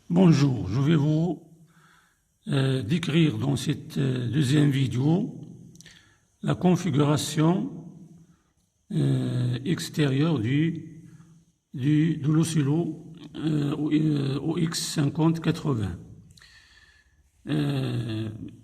Bonjour, je vais vous décrire dans cette deuxième vidéo la configuration extérieure de l'oscillo OX5080.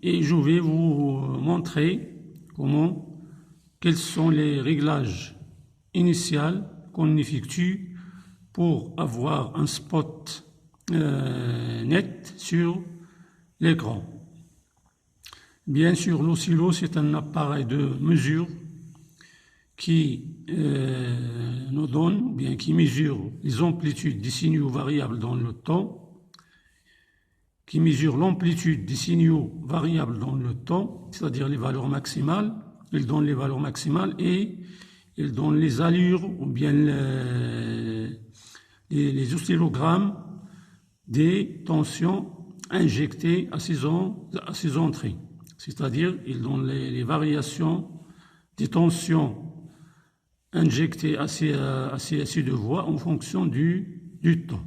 Et je vais vous montrer quels sont les réglages initiaux qu'on effectue pour avoir un spot net sur l'écran. Bien sûr, l'oscillo, c'est un appareil de mesure qui nous donne, bien qui mesure les amplitudes des signaux variables dans le temps, qui mesure l'amplitude des signaux variables dans le temps, c'est-à-dire les valeurs maximales. Il donne les valeurs maximales et il donne les allures ou bien les oscillogrammes des tensions injectées à ces entrées. C'est-à-dire, il donne les variations des tensions injectées à ces deux voies en fonction du temps.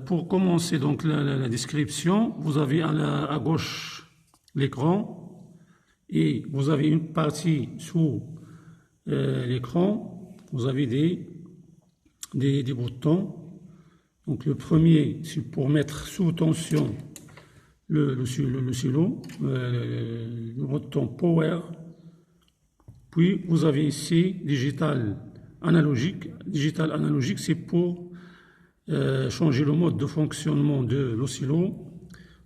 Pour commencer donc la description, vous avez à gauche l'écran et vous avez une partie sous l'écran, vous avez des boutons. Donc le premier, c'est pour mettre sous tension l'oscillo, le bouton Power. Puis vous avez ici digital analogique. Digital analogique, c'est pour changer le mode de fonctionnement de l'oscillo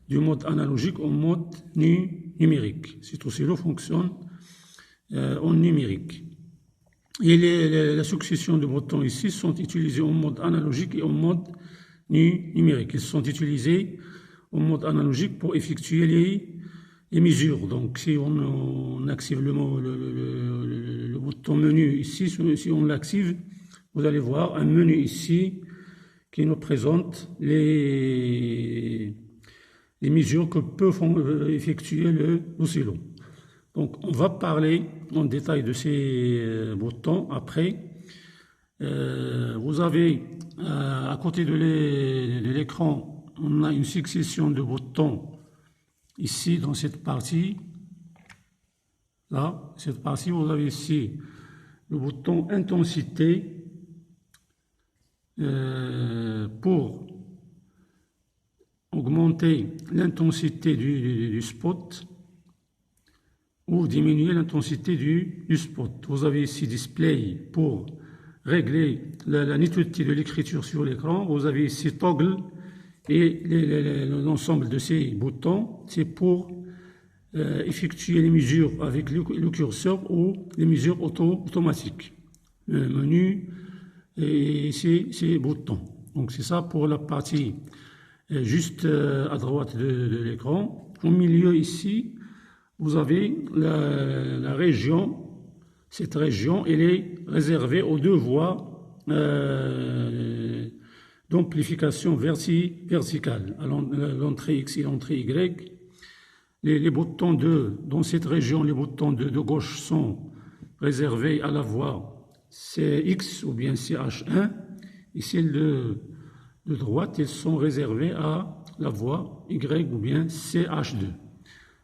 du mode analogique au mode numérique. Cet oscillo fonctionne en numérique. Et la succession de boutons ici sont utilisés en mode analogique et en mode numérique. Ils sont utilisés en mode analogique pour effectuer les mesures. Donc si on active le bouton menu ici, si on l'active, vous allez voir un menu ici qui nous présente les mesures que peut effectuer l'oscillo. Donc on va parler en détail de ces boutons après. Vous avez à côté de l'écran, on a une succession de boutons ici dans cette partie. Là, cette partie, vous avez ici le bouton intensité pour augmenter l'intensité du spot ou diminuer l'intensité du spot. Vous avez ici display pour régler la netteté de l'écriture sur l'écran. Vous avez ici toggle et l'ensemble de ces boutons, c'est pour effectuer les mesures avec le curseur ou les mesures automatiques. Le menu et ces boutons. Donc c'est ça pour la partie juste à droite de l'écran. Au milieu ici, vous avez la région. Cette région, elle est réservée aux deux voies d'amplification verticale, à l'entrée X et l'entrée Y. Les boutons dans cette région, les boutons de gauche sont réservés à la voie CX ou bien CH1, et celles de droite, elles sont réservées à la voie Y ou bien CH2.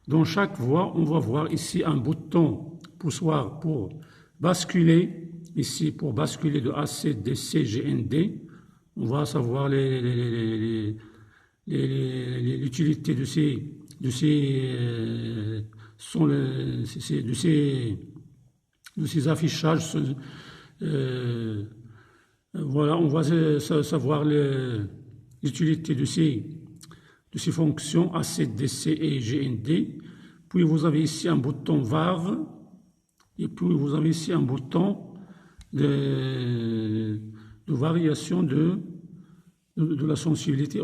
Dans chaque voie, on va voir ici un bouton poussoir pour basculer, ici pour basculer de AC, DC, GND. On va savoir l'utilité de ces affichages. Voilà, on va savoir l'utilité de ces fonctions AC, DC et GND. Puis vous avez ici un bouton VAR et puis vous avez ici un bouton de variation de la sensibilité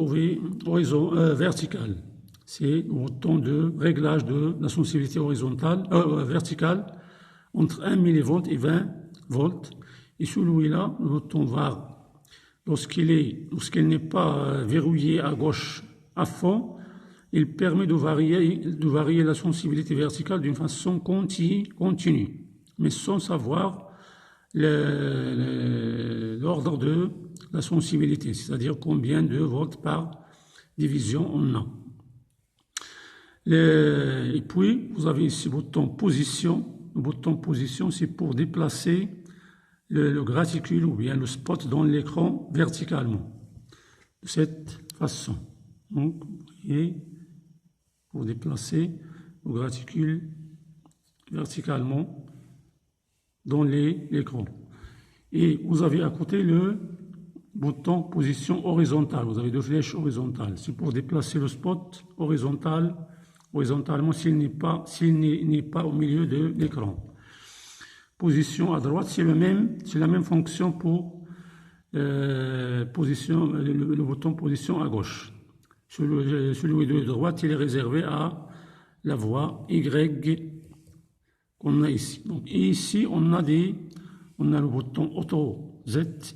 verticale. C'est le bouton de réglage de la sensibilité verticale entre 1 mV et 20 volts. Et celui-là, le bouton VAR, lorsqu'il n'est pas verrouillé à gauche à fond, il permet de varier la sensibilité verticale d'une façon continue, mais sans savoir l'ordre de la sensibilité, c'est-à-dire combien de volts par division on a. Et puis, vous avez ici le bouton position. Le bouton position, c'est pour déplacer le graticule ou bien le spot dans l'écran verticalement. De cette façon. Donc, vous voyez, pour déplacer le graticule verticalement dans l'écran. Et vous avez à côté le bouton position horizontale. Vous avez deux flèches horizontales. C'est pour déplacer le spot horizontalement s'il n'est pas au milieu de l'écran. Position à droite, c'est la même fonction pour le bouton position à gauche. Celui de droite, il est réservé à la voie Y qu'on a ici. Donc, et ici, on a le bouton Auto Z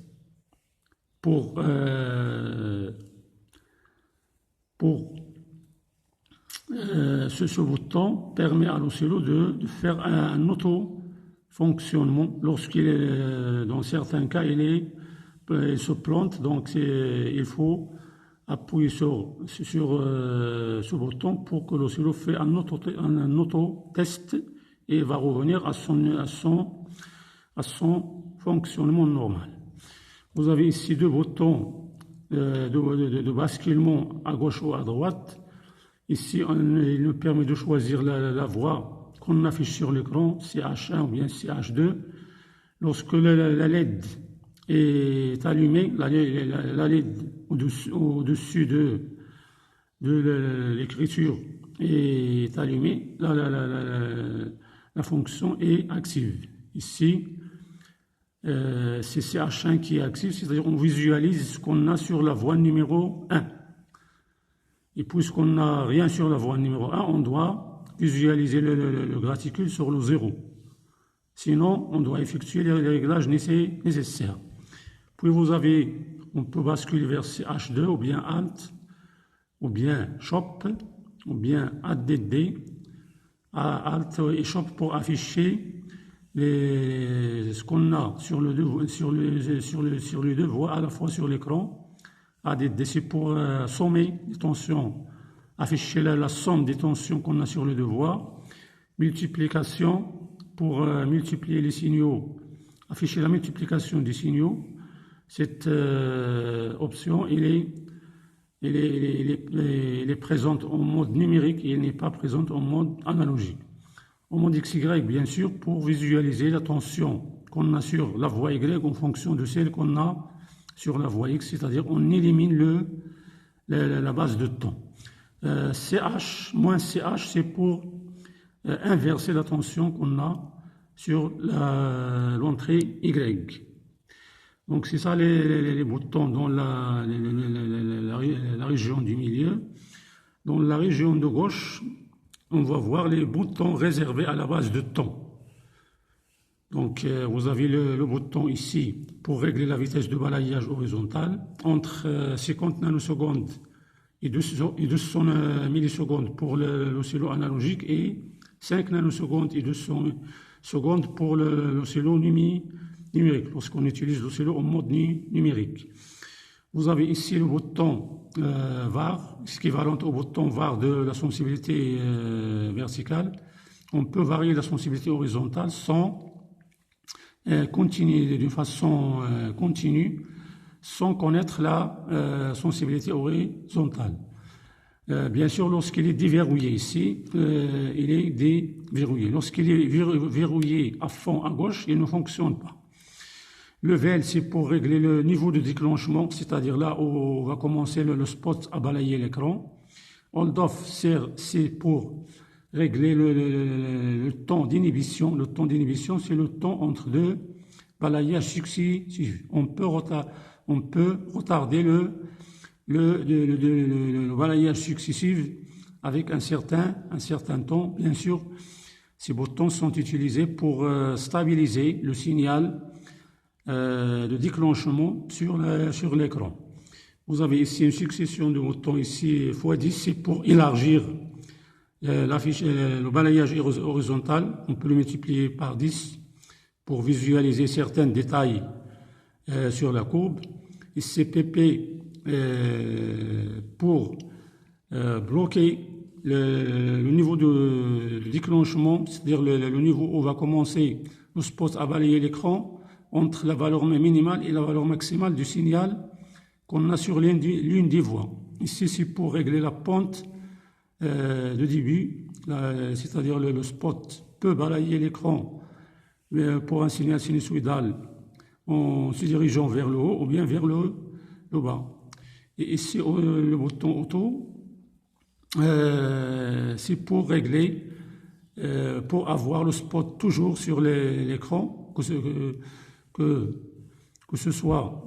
pour ce bouton permet à l'oscillo de faire un auto-fonctionnement lorsqu'il est, dans certains cas, il se plante, donc il faut appuyer sur ce bouton pour que l'oscillo fait un auto-test et va revenir à son fonctionnement normal. Vous avez ici deux boutons de basculement à gauche ou à droite. Ici, il nous permet de choisir la voie qu'on affiche sur l'écran, CH1 ou bien CH2. Lorsque la LED est allumée, la LED au-dessus de l'écriture est allumée, la fonction est active. Ici, c'est CH1 qui est actif, c'est-à-dire on visualise ce qu'on a sur la voie numéro 1. Et puisqu'on n'a rien sur la voie numéro 1, on doit visualiser le graticule sur le 0. Sinon, on doit effectuer les réglages nécessaires. Puis on peut basculer vers CH2 ou bien Alt, ou bien Shop, ou bien ADD, Alt et Shop pour afficher ce qu'on a sur les deux voies à la fois sur l'écran. ADD, c'est pour sommer les tensions, afficher la somme des tensions qu'on a sur les deux voies. Multiplication, pour multiplier les signaux, afficher la multiplication des signaux. Cette option, elle est présente en mode numérique et elle n'est pas présente en mode analogique. En mode XY, bien sûr, pour visualiser la tension qu'on a sur la voie Y en fonction de celle qu'on a sur la voie X, c'est-à-dire on élimine la base de temps. CH, moins CH, c'est pour inverser la tension qu'on a sur l'entrée Y. Donc c'est ça les boutons dans la région du milieu. Dans la région de gauche, on va voir les boutons réservés à la base de temps. Donc, vous avez le bouton ici pour régler la vitesse de balayage horizontale entre 50 nanosecondes et 200 millisecondes pour l'oscillo analogique et 5 nanosecondes et 200 secondes pour l'oscillo numérique, lorsqu'on utilise l'oscillo en mode numérique. Vous avez ici le bouton VAR, équivalent au bouton VAR de la sensibilité verticale. On peut varier la sensibilité horizontale continuer d'une façon continue sans connaître la sensibilité horizontale. Bien sûr, lorsqu'il est déverrouillé ici, il est déverrouillé. Lorsqu'il est verrouillé à fond à gauche, il ne fonctionne pas. Le VL, c'est pour régler le niveau de déclenchement, c'est-à-dire là où va commencer le spot à balayer l'écran. Hold off, c'est pour régler le temps d'inhibition. Le temps d'inhibition, c'est le temps entre deux balayages successifs. On peut retarder le balayage successif avec un certain temps. Bien sûr, ces boutons sont utilisés pour stabiliser le signal de déclenchement sur l'écran. Vous avez ici une succession de boutons ici x10, c'est pour élargir le balayage horizontal. On peut le multiplier par 10 pour visualiser certains détails sur la courbe. Ici PP pour bloquer le niveau de déclenchement, c'est-à-dire le niveau où va commencer le spot à balayer l'écran entre la valeur minimale et la valeur maximale du signal qu'on a sur l'une des voies. Ici, c'est pour régler la pente de début, c'est-à-dire le spot peut balayer l'écran pour un signal sinusoïdal en se dirigeant vers le haut ou bien vers le bas. Et ici, le bouton auto, c'est pour régler, pour avoir le spot toujours sur l'écran, que ce soit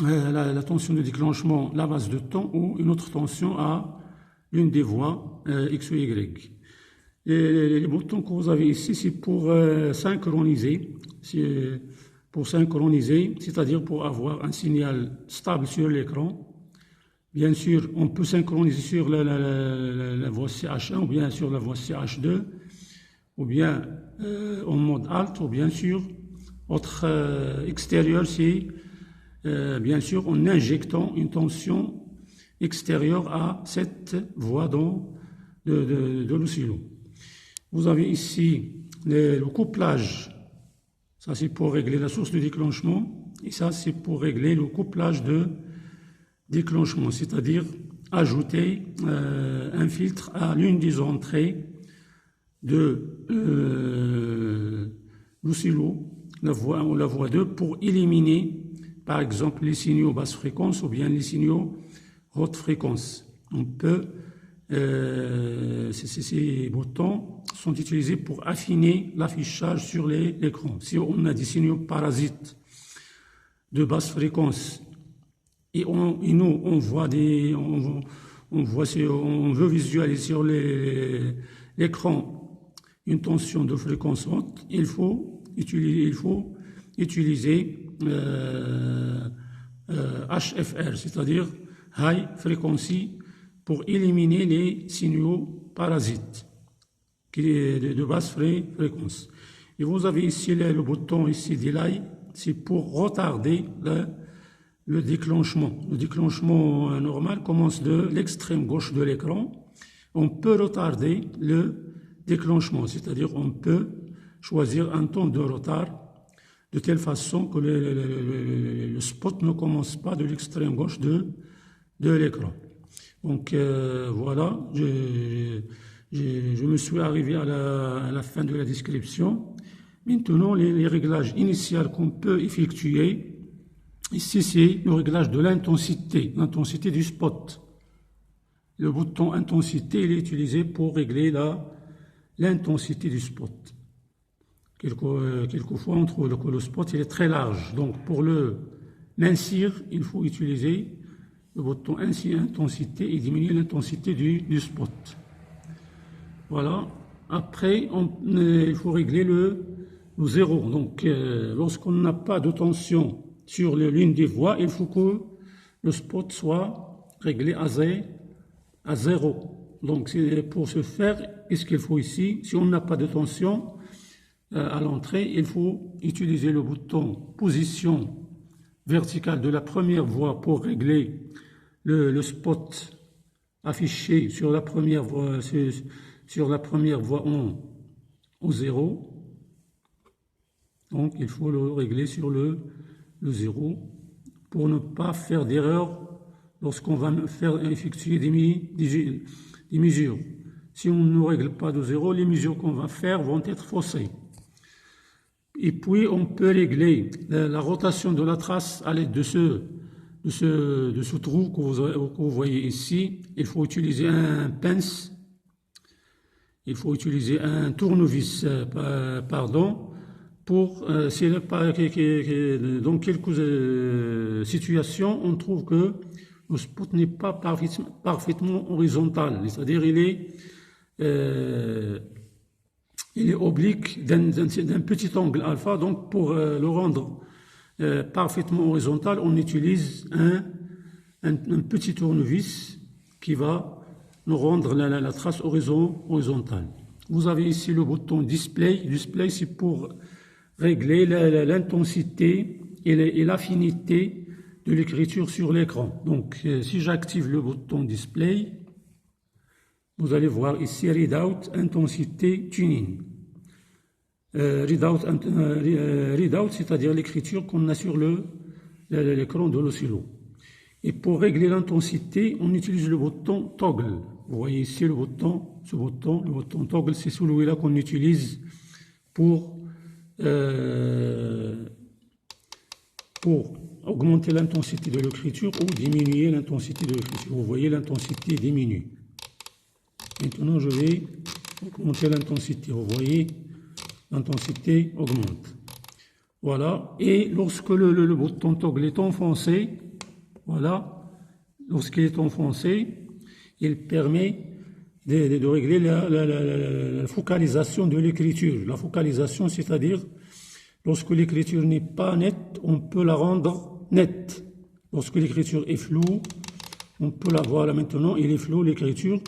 la tension de déclenchement, la base de temps ou une autre tension à l'une des voies X ou Y. Les boutons que vous avez ici, c'est pour synchroniser, c'est-à-dire pour avoir un signal stable sur l'écran. Bien sûr, on peut synchroniser sur la voie CH1 ou bien sur la voie CH2, ou bien en mode Alt, ou bien sûr, autre extérieur, c'est bien sûr en injectant une tension extérieure à cette voie de l'oscillo. Vous avez ici le couplage, ça c'est pour régler la source de déclenchement, et ça c'est pour régler le couplage de déclenchement, c'est-à-dire ajouter un filtre à l'une des entrées de l'oscillo, la voie 1 ou la voie 2, pour éliminer par exemple les signaux basse fréquence ou bien les signaux haute fréquence. On peut, ces boutons sont utilisés pour affiner l'affichage sur l'écran. Si on a des signaux parasites de basse fréquence et nous on voit on veut visualiser sur l'écran une tension de fréquence haute, il faut utiliser HFR, c'est-à-dire High Frequency, pour éliminer les signaux parasites qui est de basse fréquence. Et vous avez ici le bouton ici Delay, c'est pour retarder le déclenchement. Le déclenchement normal commence de l'extrême gauche de l'écran. On peut retarder le déclenchement, c'est-à-dire on peut choisir un temps de retard de telle façon que le spot ne commence pas de l'extrême gauche de l'écran. Donc voilà, je me suis arrivé à la fin de la description. Maintenant, les réglages initiaux qu'on peut effectuer, ici c'est le réglage de l'intensité du spot. Le bouton intensité, il est utilisé pour régler l'intensité du spot. Quelquefois, on trouve que le spot il est très large. Donc, pour le mincir, il faut utiliser le bouton intensité et diminuer l'intensité du spot. Voilà. Après, il faut régler le zéro. Donc, lorsqu'on n'a pas de tension sur l'une des voies, il faut que le spot soit réglé à zéro. Donc, pour ce faire, qu'est-ce qu'il faut ici? Si on n'a pas de tension à l'entrée, il faut utiliser le bouton position verticale de la première voie pour régler le spot affiché sur la première voie, en 0. Donc il faut le régler sur le 0 pour ne pas faire d'erreur lorsqu'on va effectuer des mesures. Si on ne règle pas de 0, les mesures qu'on va faire vont être faussées. Et puis, on peut régler la rotation de la trace à l'aide de ce trou que vous voyez ici. Il faut utiliser un pince, il faut utiliser un tournevis, pour, dans quelques situations, on trouve que le spot n'est pas parfaitement horizontal, c'est-à-dire il est oblique d'un petit angle alpha. Donc pour le rendre parfaitement horizontal, on utilise un petit tournevis qui va nous rendre la trace horizontale. Vous avez ici le bouton Display. Display, c'est pour régler l'intensité et l'affinité de l'écriture sur l'écran. Donc, si j'active le bouton Display, vous allez voir ici Readout, intensité, tuning. Readout, c'est-à-dire l'écriture qu'on a sur l'écran de l'oscillo. Et pour régler l'intensité, on utilise le bouton Toggle. Vous voyez ici le bouton Toggle, c'est celui-là qu'on utilise pour augmenter l'intensité de l'écriture ou diminuer l'intensité de l'écriture. Vous voyez, l'intensité diminue. Maintenant, je vais augmenter l'intensité. Vous voyez, l'intensité augmente. Voilà. Et lorsque le bouton Toggle est enfoncé, voilà, lorsqu'il est enfoncé, il permet de régler la focalisation de l'écriture. La focalisation, c'est-à-dire, lorsque l'écriture n'est pas nette, on peut la rendre nette. Lorsque l'écriture est floue, on peut la voir là maintenant, il est flou l'écriture,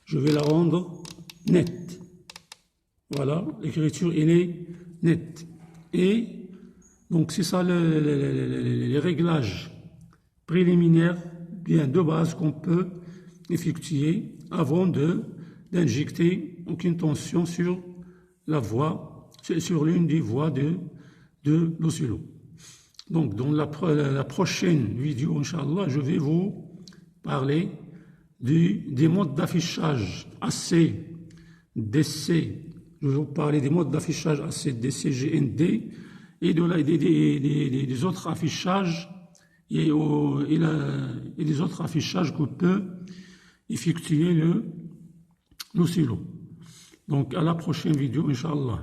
je vais la rendre nette. Voilà, l'écriture, elle est nette. Et donc, c'est ça les réglages préliminaires, bien de base, qu'on peut effectuer avant d'injecter aucune tension sur la voix, sur l'une des voix de l'oscillo. Donc, dans la prochaine vidéo, Inch'Allah, je vais vous parler des modes d'affichage AC, DC. Je vais vous parler des modes d'affichage AC, DC, GND et des autres affichages et des autres affichages que peut effectuer l'oscillo. Donc, à la prochaine vidéo, Inch'Allah.